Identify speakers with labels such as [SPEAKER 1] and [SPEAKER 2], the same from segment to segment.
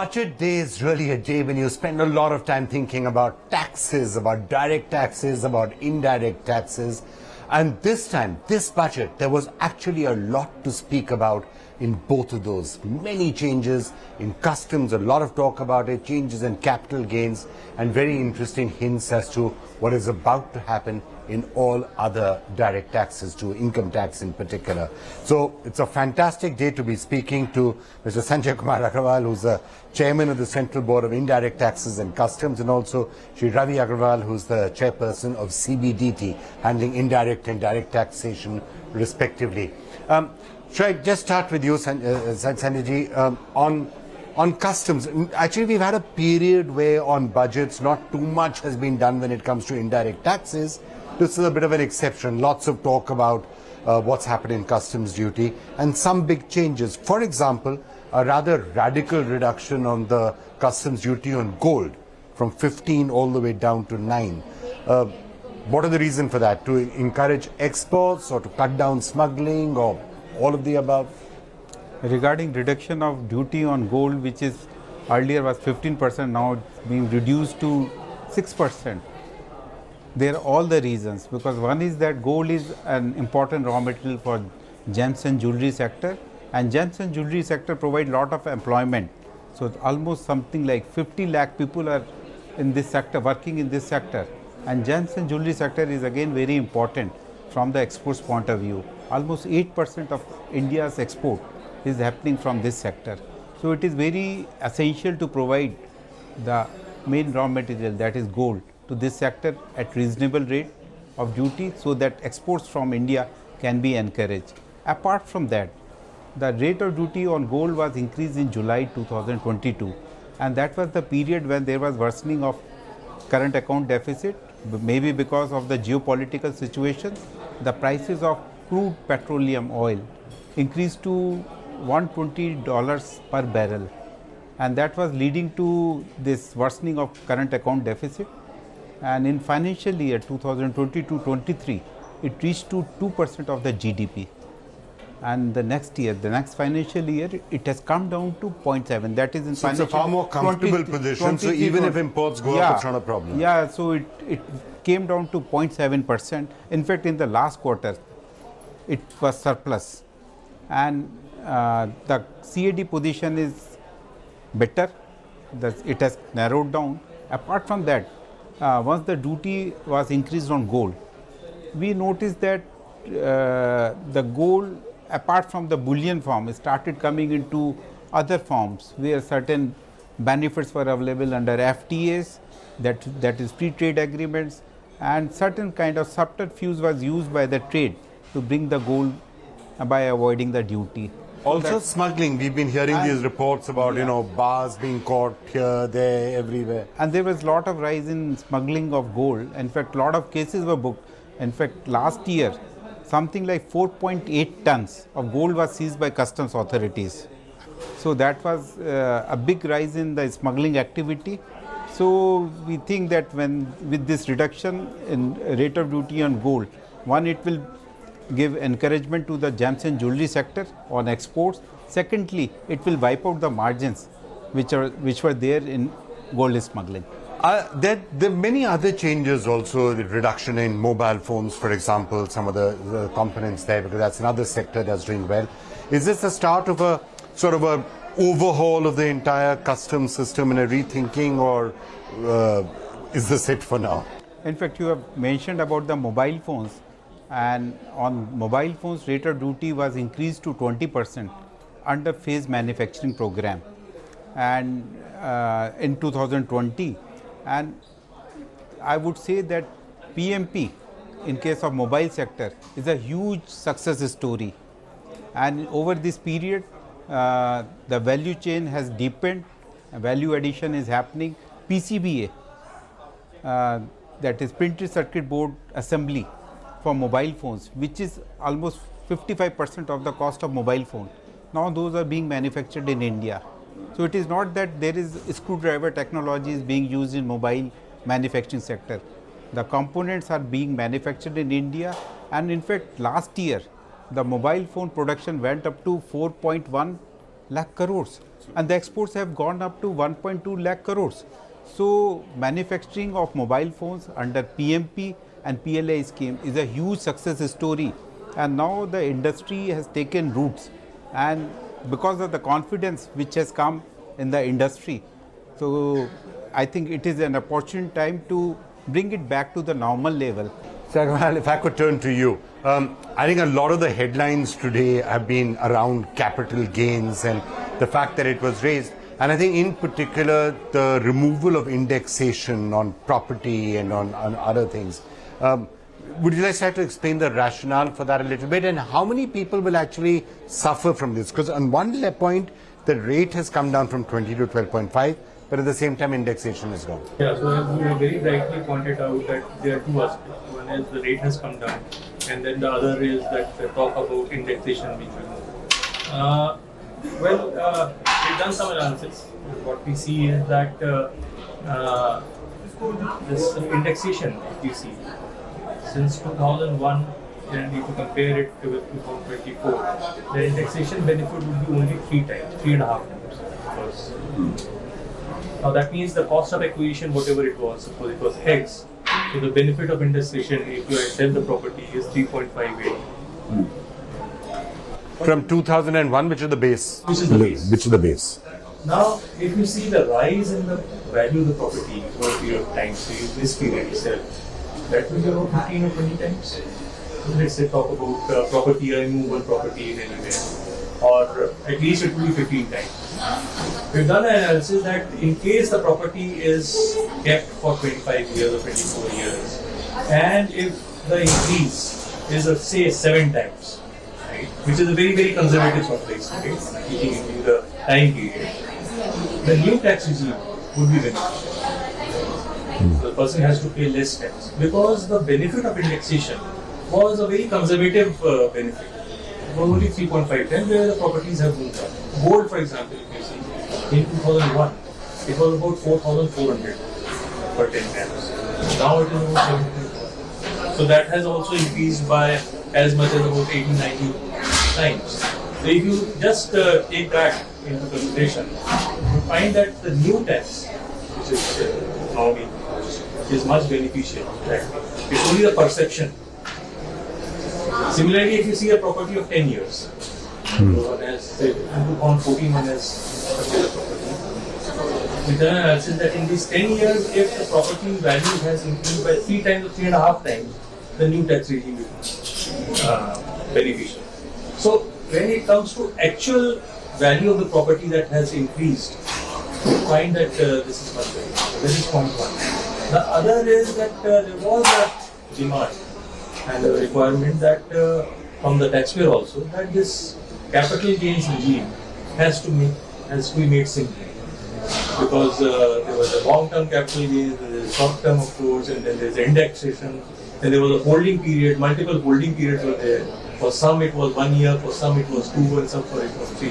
[SPEAKER 1] Budget day is really a day when you spend a lot of time thinking about taxes, about direct taxes, about indirect taxes. And this time, this budget, there was actually a lot to speak about in both of those. Many changes in customs, a lot of talk about it, changes in capital gains, and very interesting hints as to what is about to happen in all other direct taxes, to income tax in particular. So it's a fantastic day to be speaking to Mr. Sanjay Agrawal, who's the chairman of the Central Board of Indirect Taxes and Customs, and also Shri Ravi Agarwal, who's the chairperson of CBDT, handling indirect and direct taxation respectively. Should I just start with you, Sanjay ji, on customs? Actually, we've had a period where on budgets not too much has been done when it comes to indirect taxes. This is a bit of an exception. Lots of talk about what's happened in customs duty and some big changes. For example, a rather radical reduction on the customs duty on gold from 15 all the way down to 9. What are the reasons for that? To encourage exports or to cut down smuggling or all of the above?
[SPEAKER 2] Regarding reduction of duty on gold, which is earlier was 15%, now it's being reduced to 6%. There are all the reasons, because one is that gold is an important raw material for gems and jewelry sector, and gems and jewelry sector provide lot of employment. So almost something like 50 lakh people are in this sector, working in this sector, and gems and jewelry sector is again very important from the exports point of view. Almost 8% of India's export is happening from this sector. So it is very essential to provide the main raw material, that is gold, to this sector at reasonable rate of duty, so that exports from India can be encouraged. Apart from that, the rate of duty on gold was increased in July 2022, and that was the period when there was worsening of current account deficit, maybe because of the geopolitical situation. The prices of crude petroleum oil increased to $120 per barrel, and that was leading to this worsening of current account deficit. And in financial year 2022-23, it reached to 2% of the GDP. And the next year, the next financial year, it has come down to 0.7. That is in
[SPEAKER 1] so it's a far more comfortable position. So even if imports go up, it's not a problem.
[SPEAKER 2] Yeah, so it came down to 0.7%. In fact, in the last quarter, it was surplus. And the CAD position is better. It has narrowed down. Apart from that, once the duty was increased on gold, we noticed that the gold, apart from the bullion form, started coming into other forms where certain benefits were available under FTAs, that is free trade agreements, and certain kind of subterfuge was used by the trade to bring the gold by avoiding the duty.
[SPEAKER 1] Also smuggling, we've been hearing these reports about, you know, bars being caught here, there, everywhere.
[SPEAKER 2] And there was a lot of rise in smuggling of gold. In fact, a lot of cases were booked. In fact, last year, something like 4.8 tons of gold was seized by customs authorities. So that was a big rise in the smuggling activity. So we think that with this reduction in rate of duty on gold, one, it will give encouragement to the gems and jewelry sector on exports. Secondly, it will wipe out the margins which were there in gold smuggling.
[SPEAKER 1] There are many other changes also, the reduction in mobile phones, for example, some of the components there, because that's another sector that's doing well. Is this the start of a sort of a overhaul of the entire customs system and a rethinking, or is this it for now?
[SPEAKER 2] In fact, you have mentioned about the mobile phones, and on mobile phones, rate of duty was increased to 20% under phase manufacturing program, and in 2020. And I would say that PMP in case of mobile sector is a huge success story, and over this period the value chain has deepened, value addition is happening. PCBA, that is printed circuit board assembly for mobile phones, which is almost 55% of the cost of mobile phone. Now those are being manufactured in India. So it is not that there is screwdriver technology is being used in mobile manufacturing sector. The components are being manufactured in India, and in fact last year the mobile phone production went up to 4.1 lakh crores. and the exports have gone up to 1.2 lakh crores. So manufacturing of mobile phones under PMP and PLI scheme is a huge success story, and now the industry has taken roots, and because of the confidence which has come in the industry, so I think it is an opportune time to bring it back to the normal level.
[SPEAKER 1] So, Agrawal, if I could turn to you, I think a lot of the headlines today have been around capital gains and the fact that it was raised. And I think in particular, the removal of indexation on property and on other things. Would you like to explain the rationale for that a little bit, and how many people will actually suffer from this? Because on one point, the rate has come down from 20 to 12.5, but at the same time, indexation is gone.
[SPEAKER 3] Yeah, so as you very rightly pointed out that there are two aspects. One is the rate has come down, and then the other is that the talk about indexation being removed. We've done some analysis. What we see is that this indexation, if you see, since 2001, and if you compare it with 2024, the indexation benefit would be only 3.5 times. Now that means the cost of acquisition, whatever it was, suppose it was X, so the benefit of indexation if you sell the property is 3.58.
[SPEAKER 1] From 2001, which is the base?
[SPEAKER 3] Which is the base.
[SPEAKER 1] Which is the base.
[SPEAKER 3] Now, if you see the rise in the value of the property over a period of time, so this period itself, that will be about 15 or 20 times. Let's say talk about property, I move one property in anywhere, or at least it will be 15 times. We've done an analysis that in case the property is kept for 25 years or 24 years, and if the increase is say 7 times, right, which is a very, very conservative sort of estimate, taking into the time period, the new tax regime would be beneficial. So the person has to pay less tax because the benefit of indexation was a very conservative benefit. It was only 3.5 times where the properties have moved up. Gold, for example, if you see, in 2001, it was about 4,400 per 10 grams. Now it is about 75,000. So that has also increased by as much as about 80, 90 times. So if you just take that into consideration, you find that the new tax, which is now being proposed, is much beneficial. It's only the perception. Similarly, if you see a property of 10 years, one has, say, on 14, one has a property. With an analysis that in these 10 years, if the property value has increased by 3 times or 3.5 times, the new tax regime becomes beneficial. So, when it comes to actual value of the property that has increased, you find that this is much beneficial. This is point one. The other is that there was a demand and a requirement that from the taxpayer also that this capital gains regime has to be made simple, because there was a long-term capital gains, there is short-term of course, and then there is indexation, then there was a holding period, multiple holding periods were there. For some it was 1 year, for some it was 2, and some for it was 3.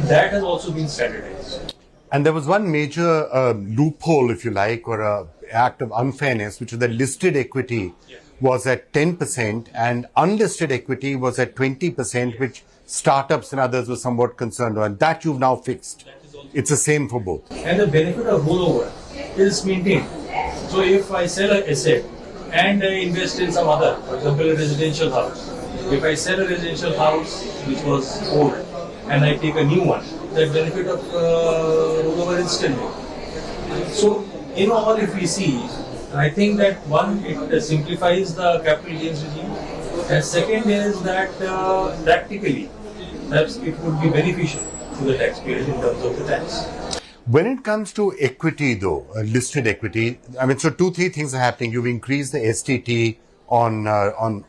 [SPEAKER 3] That has also been standardized.
[SPEAKER 1] And there was one major loophole, if you like, or an act of unfairness, which was that listed equity was at 10% and unlisted equity was at 20%, which startups and others were somewhat concerned on. That you've now fixed. It's the same for both.
[SPEAKER 3] And the benefit of rollover is maintained. So if I sell an asset and I invest in some other, for example a residential house, if I sell a residential house which was old and I take a new one, the benefit of rollover is still there. So in all, if we see, I think that one, it simplifies the capital gains regime, and second is that practically perhaps it would be beneficial to the taxpayers in terms of the tax.
[SPEAKER 1] When it comes to equity though, listed equity, I mean, so 2-3 things are happening. You've increased the STT on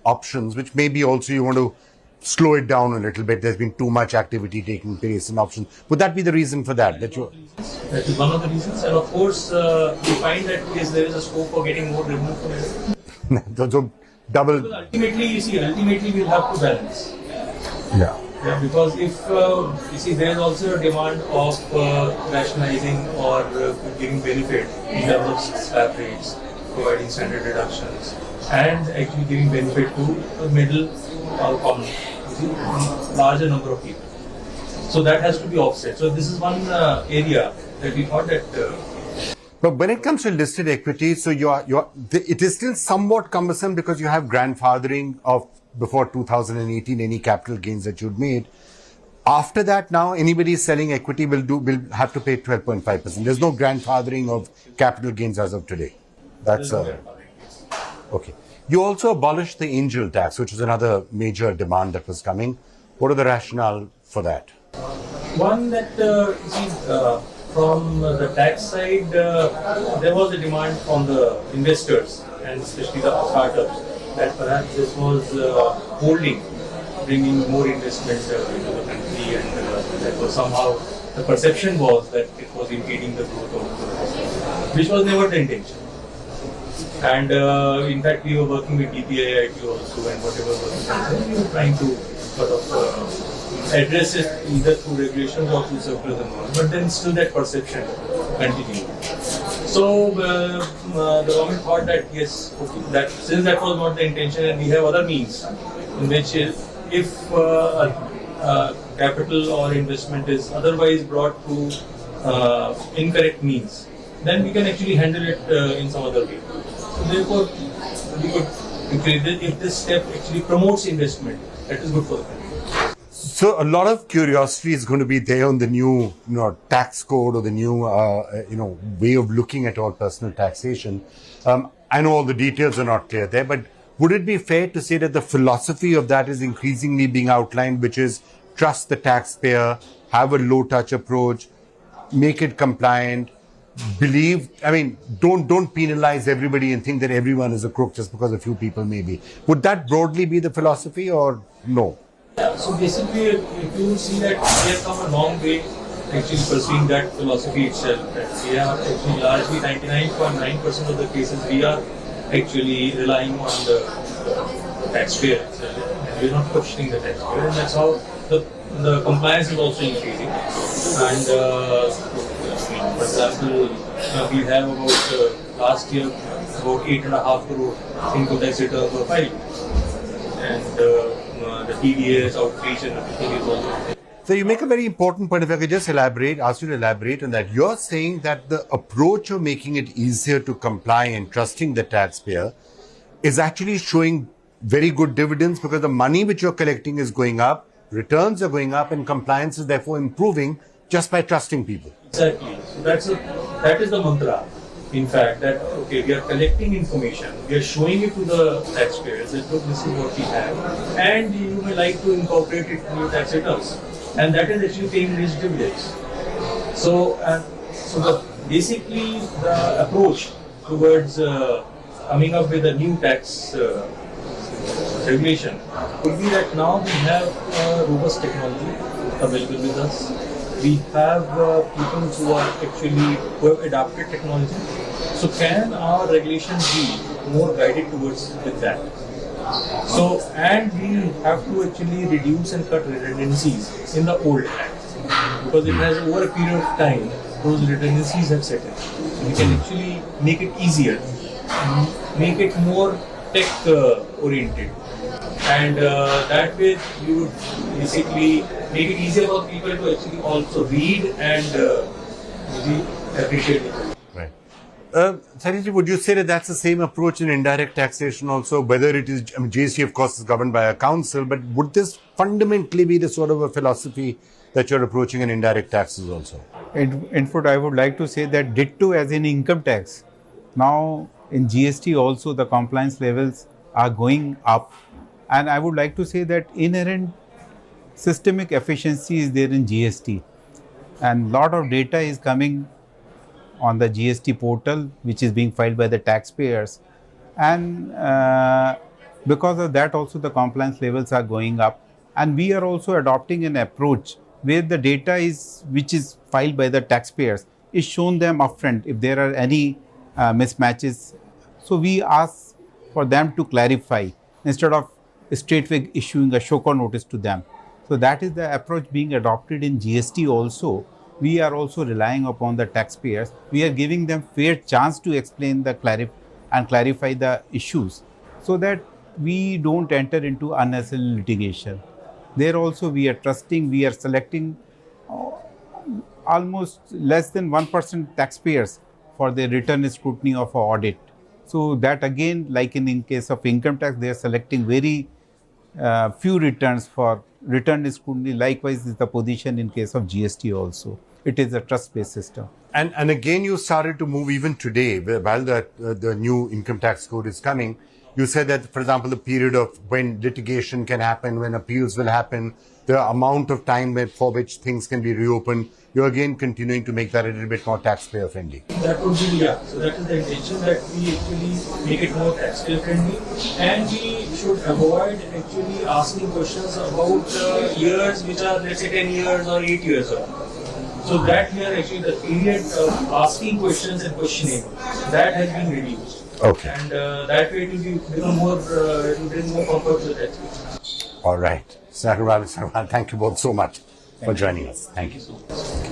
[SPEAKER 1] options, which maybe also you want to slow it down a little bit. There's been too much activity taking place in options. Would that be the reason for that? That
[SPEAKER 3] is one of the reasons, and of course we find that there is a scope for getting more revenue from it.
[SPEAKER 1] So double.
[SPEAKER 3] Because ultimately we'll have to balance.
[SPEAKER 1] Yeah.
[SPEAKER 3] Yeah, because if you see, there is also a demand of rationalizing or giving benefit in terms of slab rates, providing standard deductions, and actually giving benefit to the middle or common, larger number of people. So that has to be offset. So this is one area that we thought that.
[SPEAKER 1] But when it comes to listed equity, so it is still somewhat cumbersome because you have grandfathering of before 2018 any capital gains that you'd made. After that, now anybody selling equity will have to pay 12.5%. There's no grandfathering of capital gains as of today. That's okay. You also abolished the angel tax, which is another major demand that was coming. What are the rationale for that?
[SPEAKER 3] One that from the tax side, there was a demand from the investors and especially the startups that perhaps this was holding, bringing more investment into the country, and that was somehow the perception was that it was impeding the growth of the business, which was never the intention. And in fact, we were working with DPIIT also, and whatever was concerned, we were trying to sort of address it either through regulations or through circulars and all, but then still that perception continued. So the government thought that yes, okay, that since that was not the intention, and we have other means in which if capital or investment is otherwise brought through incorrect means, then we can actually handle it in some other way. So therefore, we could, if this step actually promotes investment, that is good for the country.
[SPEAKER 1] So a lot of curiosity is going to be there on the new, tax code or the new, way of looking at all personal taxation. I know all the details are not clear there, but would it be fair to say that the philosophy of that is increasingly being outlined, which is trust the taxpayer, have a low-touch approach, make it compliant, don't penalize everybody and think that everyone is a crook just because a few people may be. Would that broadly be the philosophy or no?
[SPEAKER 3] Yeah, so basically, if you see that we have come a long way actually pursuing that philosophy itself, that we are actually largely 99.9% of the cases we are actually relying on the taxpayer itself, and we are not questioning the taxpayer, and that's how the compliance is also increasing. And for example, we have about last year about 8.5 crore income tax returns were filed, and the TDS, outreach and everything is also.
[SPEAKER 1] So you make a very important point. If I could just ask you to elaborate on that. You're saying that the approach of making it easier to comply and trusting the taxpayer is actually showing very good dividends because the money which you're collecting is going up, returns are going up, and compliance is therefore improving just by trusting people.
[SPEAKER 3] Exactly. So that is the mantra. In fact, that okay, we are collecting information, we are showing it to the taxpayers that look, this is what we have, and you may like to incorporate it in your tax returns, and that is actually paying rich dividends. So, basically the approach towards coming up with a new tax regulation would be that now we have robust technology available with us. We have people who have adopted technology. So can our regulations be more guided towards with that? So, and we have to actually reduce and cut redundancies in the old act, because it has over a period of time those redundancies have set in. So we can actually make it easier, make it more tech oriented, and that way you would basically make it easier for people to actually also read and maybe appreciate it.
[SPEAKER 1] Right. Sanjay, would you say that that's the same approach in indirect taxation also? Whether it is, GST of course is governed by a council, but would this fundamentally be the sort of a philosophy that you're approaching in indirect taxes also?
[SPEAKER 2] In fact, I would like to say that ditto as in income tax. Now in GST also the compliance levels are going up, and I would like to say that inherent systemic efficiency is there in GST, and lot of data is coming on the GST portal which is being filed by the taxpayers, and because of that also the compliance levels are going up, and we are also adopting an approach where the data which is filed by the taxpayers is shown them upfront if there are any mismatches. So we ask for them to clarify instead of straightway issuing a show cause notice to them. So that is the approach being adopted in GST also. We are also relying upon the taxpayers. We are giving them fair chance to explain and clarify the issues, so that we don't enter into unnecessary litigation. There also we are trusting, we are selecting almost less than 1% taxpayers for their return scrutiny of an audit. So that again, like in case of income tax, they are selecting very few returns for return scrutiny. Likewise is the position in case of GST also. It is a trust-based system.
[SPEAKER 1] And again, you started to move even today, while the new income tax code is coming. You said that, for example, the period of when litigation can happen, when appeals will happen, the amount of time for which things can be reopened, you're again continuing to make that a little bit more taxpayer friendly.
[SPEAKER 3] That would be, yeah. So that is the intention, that we actually make it more taxpayer friendly, and we should avoid actually asking questions about years which are, let's say, 10 years or 8 years old. So that here actually the period of asking questions and questioning, that has been reduced.
[SPEAKER 1] Okay.
[SPEAKER 3] And that way it will become more, it will bring more comfort to the taxpayer.
[SPEAKER 1] All right. Agrawal, thank you both so much for joining us. Thank you.